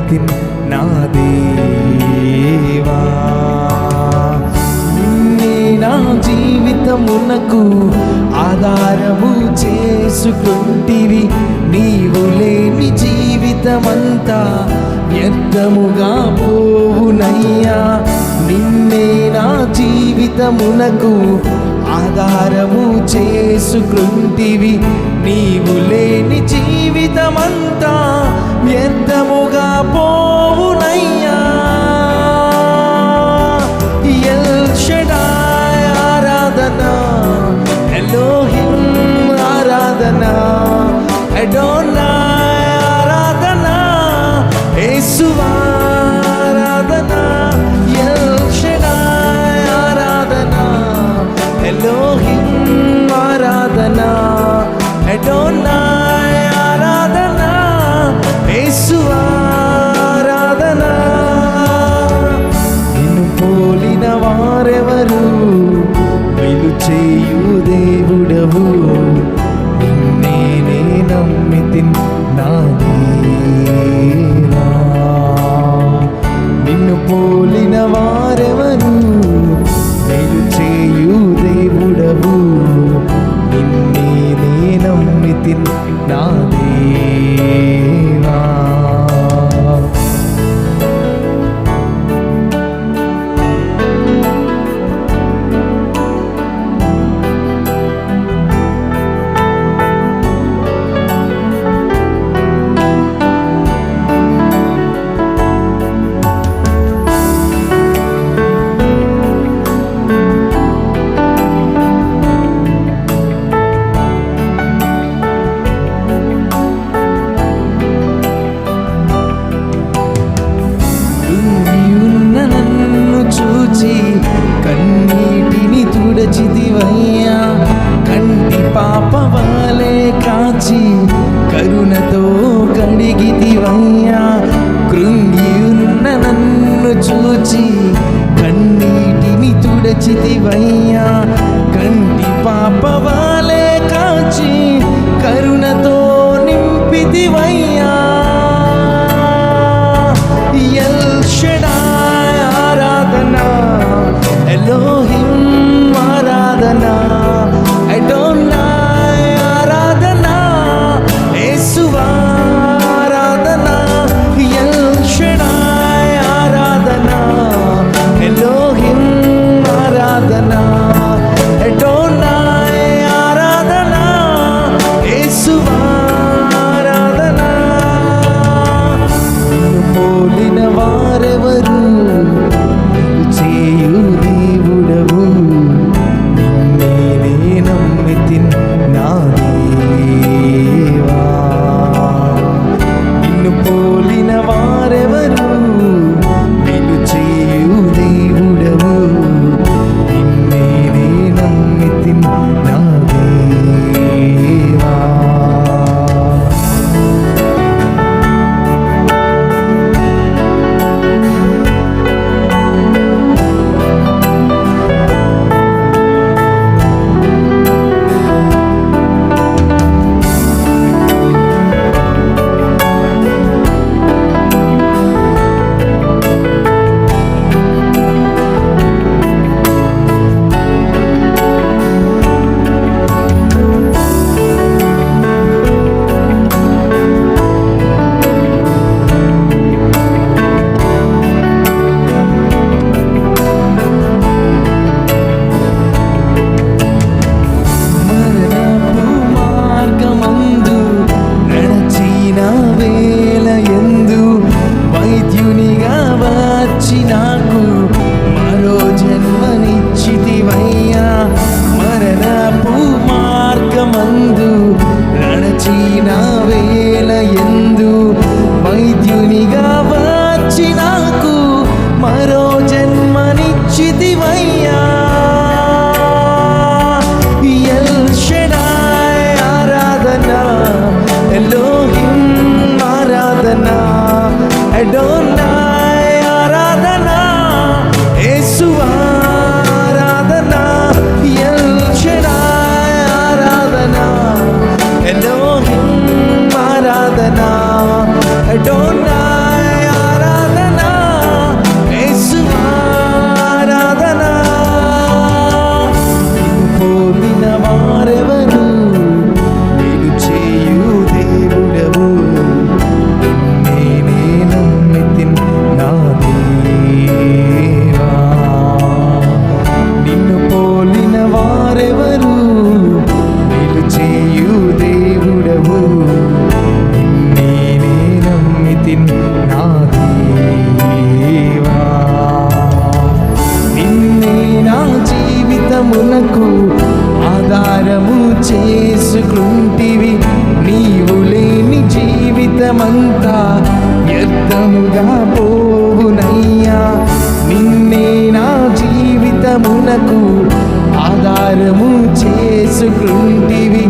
నమ్మితిన్ నా దేవా. నిన్నే నా జీవితమునకు ఆధారము చేసుకుంటివి, నీవు లేని జీవితమంతా వ్యర్థముగా పోవునయ్యా. నిన్నే నా జీవితమునకు ఆధారము చేసుకుంటివి, నీవు లేని జీవితమంతా వ్యర్థముగా పోవునయ్యా. ఎల్ షడాయ్ ఆరాధన, ఎలోహిం ఆరాధన, అడోనాయ్ ఆరాధన, యేసువా ఆరాధన. ఎల్ షడాయ్ ఆరాధన, ఎలోహిం ఆరాధన, అడోనాయ్ ఆరాధన, యేసువా ఆరాధన. నిన్ను పోలిన వారెవరు, వెలు చేయు దేవుడవు, నిన్నే నే నమ్మితిన్ నా దేవా. నిన్ను పోలిన వారెవరు, వెలు చేయు దేవుడవు, నిన్నే నే నమ్మితిన్ నా దేవా. కన్నీటిని తుడచిదివయ్యా, కంటి పాప వాలే కాచి కరుణతో కడిగితివయ్యా. కృంగి ఉన్న నన్ను చూచి కన్నీటిని తుడచితివయ్యా, కంటి పాప వాలే కాచి కరుణతో నింపితివయ్యా. ఎల్ షడాయ్ ఆరాధన, ఎలోహిం ఆరాధన, అడోనాయ్ ఆరాధన, యేసువా ఆరాధన. ఎల్ షడాయ్ ఆరాధన, ఎలోహిం ఆరాధన, అడోనాయ్ ఆరాధన, యేసువా ఆరాధన. నిన్ను పోలిన వారెవరు, చేయు దేవుడవు, నిన్నే నే నమ్మితిన్ నా దేవా. నిన్ను పోలిన వారెవరు, నిన్ను చేయు దేవుడవు, నిన్నే నే నమ్మితిన్ నా దేవా. Adonai శరీరమంతా వ్యర్థముగా పోవునయ్యా. నిన్నే నా జీవితమునకు ఆధారము చేసుకుంటివి.